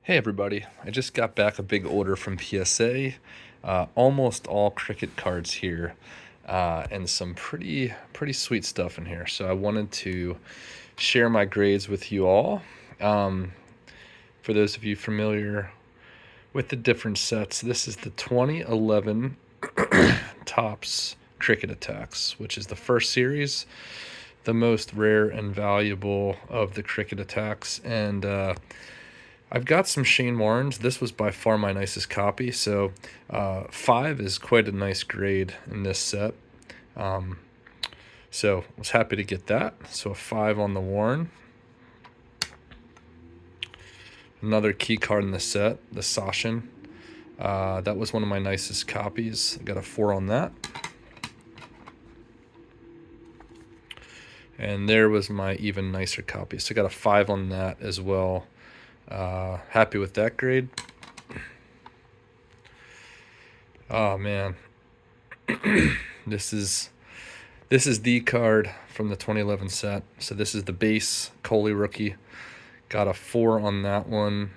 Hey everybody, I just got back a big order from PSA. Almost all cricket cards here, and some pretty sweet stuff in here. So I wanted to share my grades with you all. Um, for those of you familiar with the different sets, this is the 2011 Topps Cricket Attacks, which is the first series, the most rare and valuable of the Cricket Attacks, and I've got some Shane Warrens. This was by far my nicest copy, so 5 is quite a nice grade in this set. So I was happy to get that. So a 5 on the Warren. Another key card in the set, the Sachin. That was one of my nicest copies. I got a 4 on that. And there was my even nicer copy. So I got a 5 on that as well. Happy with that grade. Oh man, this is the card from the 2011 set. So this is the base Kohli rookie. Got a 4 on that one.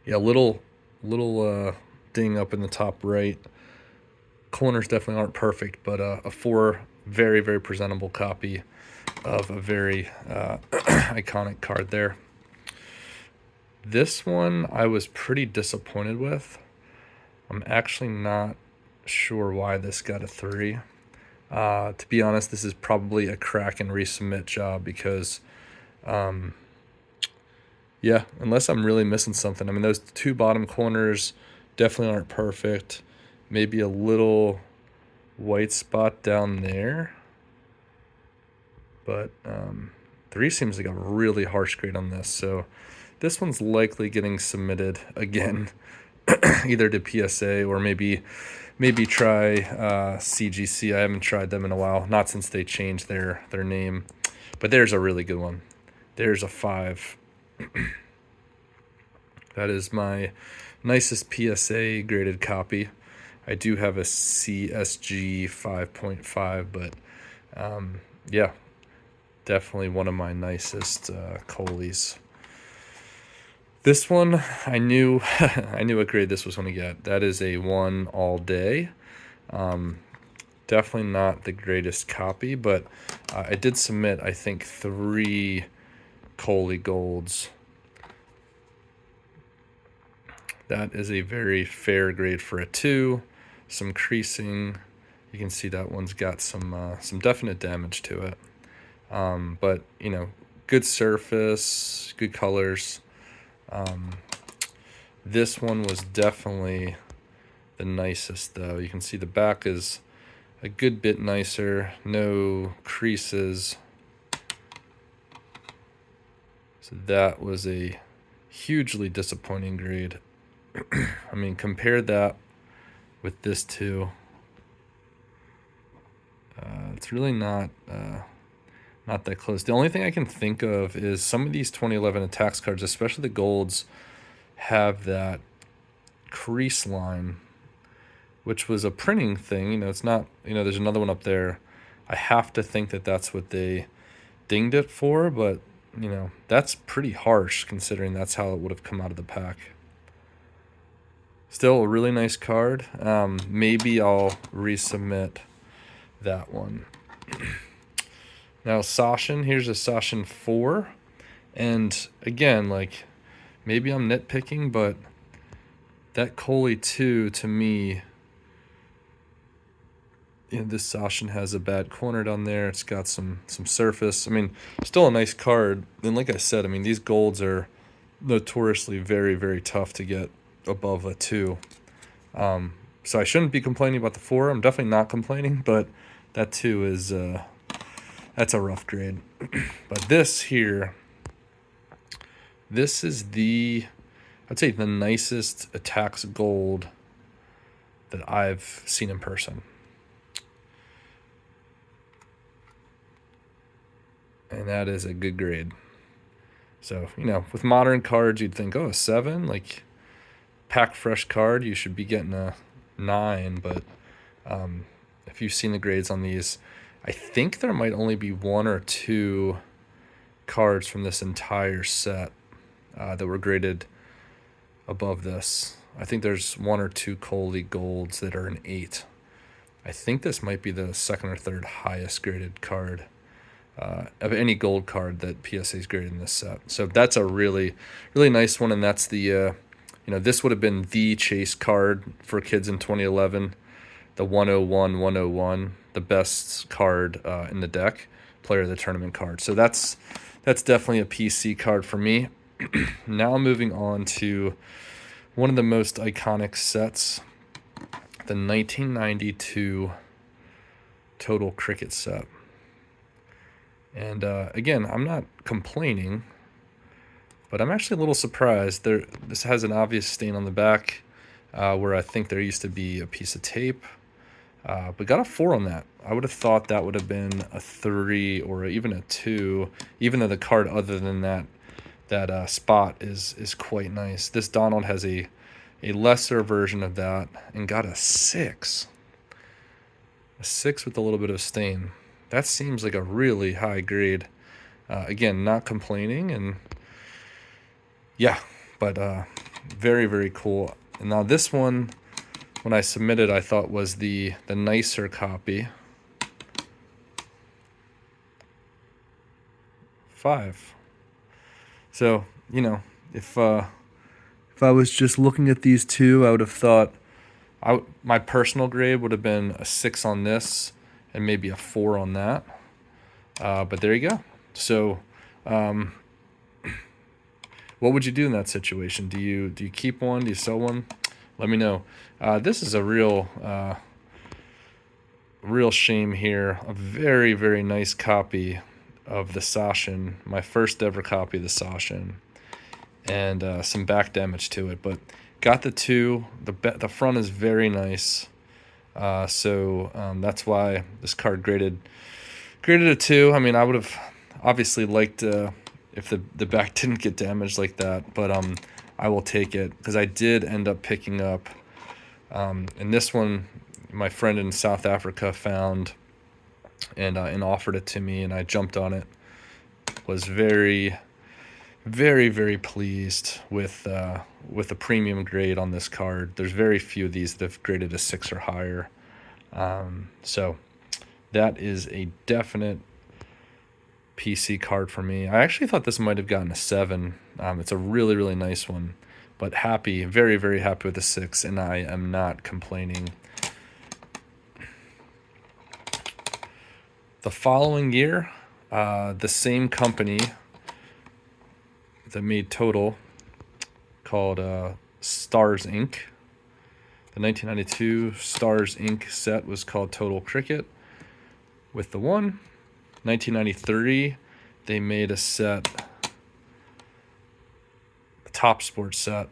Yeah, little ding up in the top right. Corners definitely aren't perfect, but a 4, very presentable copy of a very iconic card there. This one I was pretty disappointed with. I'm actually not sure why this got a 3. To be honest, this is probably a crack and resubmit job because, yeah, unless I'm really missing something. I mean, those 2 bottom corners definitely aren't perfect. Maybe a little white spot down there. But 3 seems like a really harsh grade on this. So this one's likely getting submitted again, either to PSA or maybe try CGC. I haven't tried them in a while, not since they changed their name. But there's a really good one. There's a 5. That is my nicest PSA graded copy. I do have a CSG 5.5, but yeah, definitely one of my nicest Kohlis. This one, I knew what grade this was going to get. That is a 1 all day. Definitely not the greatest copy, but I did submit, I think, 3 Kohli golds. That is a very fair grade for a 2. Some creasing. You can see that one's got some definite damage to it. But, you know, good surface, good colors. This one was definitely the nicest, though. You can see the back is a good bit nicer. No creases. So that was a hugely disappointing grade. I mean, compare that with this 2. It's really not that close. The only thing I can think of is some of these 2011 attacks cards, especially the golds, have that crease line, which was a printing thing. You know, it's not, you know, there's another one up there. I have to think that that's what they dinged it for, but, you know, that's pretty harsh considering that's how it would have come out of the pack. Still a really nice card. Maybe I'll resubmit that one. Now, Sachin, here's a Sachin 4. And again, like, maybe I'm nitpicking, but that Kohli 2, to me, you know, this Sachin has a bad corner down there. It's got some surface. I mean, still a nice card. And like I said, I mean, these golds are notoriously very tough to get above a 2. So I shouldn't be complaining about the 4. I'm definitely not complaining, but that 2 is that's a rough grade. But this here, this is I'd say the nicest attacks gold that I've seen in person. And that is a good grade. So, you know, with modern cards, you'd think, oh, a 7, like, pack fresh card, you should be getting a 9. But if you've seen the grades on these, I think there might only be 1 or 2 cards from this entire set that were graded above this. I think there's 1 or 2 Coley Golds that are an 8. I think this might be the second or third highest graded card of any gold card that PSA's graded in this set. So that's a really, really nice one, and that's the, this would have been the chase card for kids in 2011, the 101-101, the best card in the deck, player of the tournament card. So that's definitely a PC card for me. Now moving on to one of the most iconic sets, the 1992 Total Cricket set. And again, I'm not complaining, but I'm actually a little surprised. This has an obvious stain on the back where I think there used to be a piece of tape, but got a 4 on that. I would have thought that would have been a 3 or even a 2, even though the card other than that spot is quite nice. This Donald has a lesser version of that and got a 6. A 6 with a little bit of stain. That seems like a really high grade. Again, not complaining, and yeah, but very, very cool. And now this one, when I submitted, I thought was the nicer copy. 5. So, if I was just looking at these two, I would have thought my personal grade would have been a 6 on this and maybe a 4 on that. But there you go. So what would you do in that situation? Do you keep one? Do you sell one? Let me know. This is a real shame here. A very, very nice copy of the Sachin, my first ever copy of the Sachin, and some back damage to it. But got the 2. The front is very nice. So that's why this card graded a 2. I mean, I would have obviously liked if the back didn't get damaged like that, but I will take it because I did end up picking up, and this one my friend in South Africa found and offered it to me, and I jumped on it. Was very, very, very pleased with the premium grade on this card. There's very few of these that have graded a 6 or higher. So that is a definite PC card for me. I actually thought this might have gotten a 7. It's a really, really nice one, but very, very happy with the 6, and I am not complaining. The following year, the same company that made Total, called Stars Inc. The 1992 Stars Inc. set was called Total Cricket with the 1. 1993, they made a set, a Top Sports set,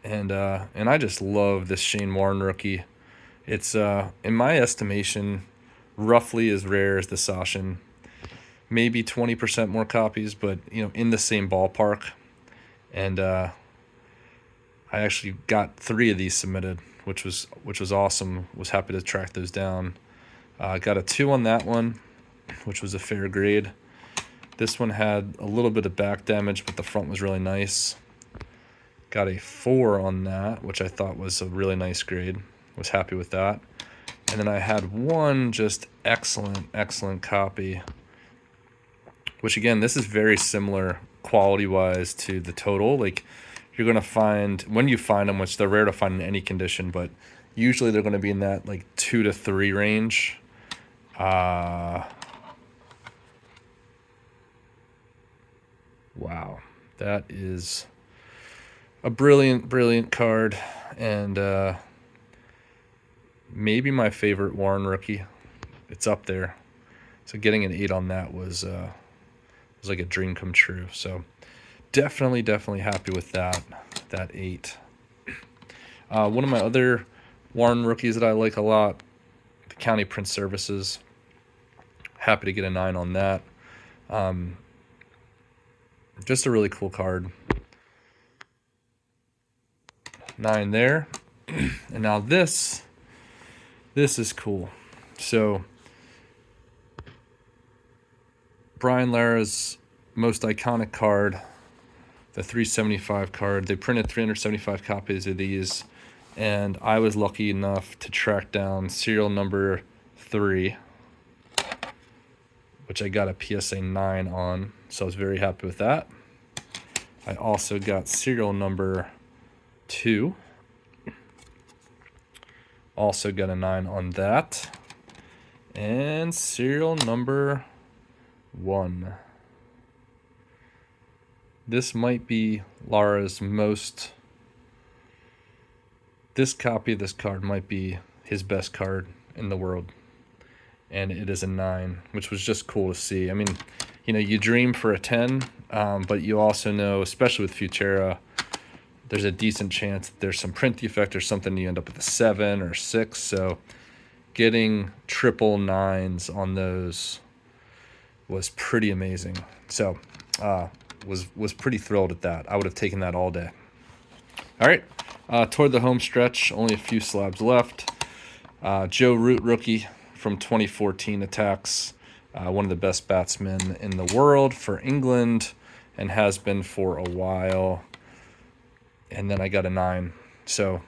and I just love this Shane Warne rookie. It's in my estimation roughly as rare as the Sachin. Maybe 20% more copies, but in the same ballpark. And I actually got 3 of these submitted, which was awesome. Was happy to track those down. Got a 2 on that one, which was a fair grade. This one had a little bit of back damage, but the front was really nice. Got a 4 on that, which I thought was a really nice grade. Was happy with that. And then I had one just excellent copy, which again, this is very similar quality-wise to the Total. Like, you're going to find, when you find them, which they're rare to find in any condition, but usually they're going to be in that like 2 to 3 range. Wow, that is a brilliant card, and maybe my favorite Warren rookie. It's up there. So getting an 8 on that was like a dream come true. So definitely happy with that 8. One of my other Warren rookies that I like a lot, the County Print Services. Happy to get a 9 on that. Just a really cool card. 9 there. And now this is cool. So Brian Lara's most iconic card, the 375 card. They printed 375 copies of these, and I was lucky enough to track down serial number 3, which I got a PSA 9 on, so I was very happy with that. I also got serial number 2. Also got a 9 on that. And serial number 1. This might be Lara's most... This copy of this card might be his best card in the world. And it is a 9, which was just cool to see. I mean, you know, you dream for a 10, but you also know, especially with Futura, there's a decent chance that there's some print defect or something, you end up with a 7 or 6. So getting triple 9s on those was pretty amazing. So was pretty thrilled at that. I would have taken that all day. All right, toward the home stretch, only a few slabs left. Joe Root rookie from 2014 attacks. One of the best batsmen in the world for England and has been for a while. And then I got a 9. So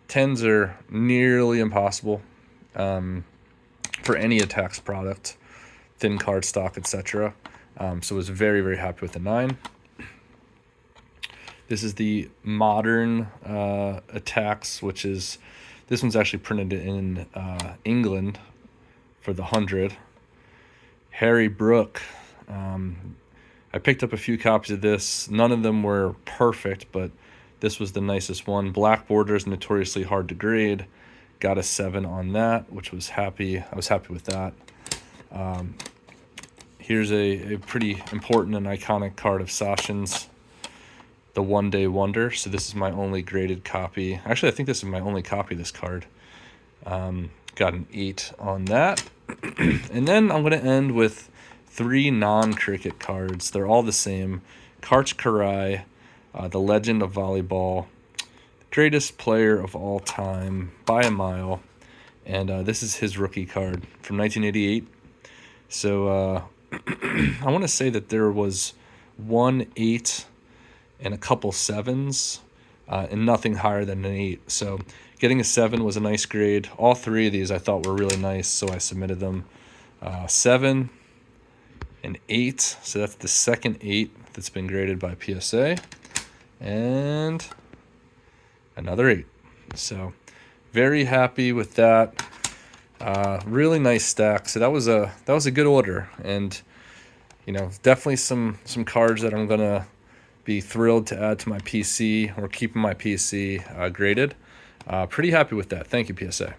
10s are nearly impossible for any attacks product, thin card stock, etc. So I was very, very happy with the 9. This is the Modern attacks, which is, this one's actually printed in England for the 100. Harry Brook. I picked up a few copies of this. None of them were perfect, but this was the nicest one. Black borders, notoriously hard to grade. Got a 7 on that, which was happy. I was happy with that. Here's a pretty important and iconic card of Sachin's, the One Day Wonder. So this is my only graded copy. Actually, I think this is my only copy of this card. Got an 8 on that. And then I'm going to end with 3 non-cricket cards. They're all the same. Karch Karai, the legend of volleyball, greatest player of all time by a mile. And this is his rookie card from 1988. So I want to say that there was 1 8 and a couple 7s, and nothing higher than an 8. So getting a 7 was a nice grade. All 3 of these I thought were really nice, so I submitted them. 7 and 8, so that's the second 8 that's been graded by PSA, and another 8. So very happy with that. Really nice stack. So that was a good order, and you know, definitely some cards that I'm gonna be thrilled to add to my PC or keep in my PC graded. Pretty happy with that. Thank you, PSA.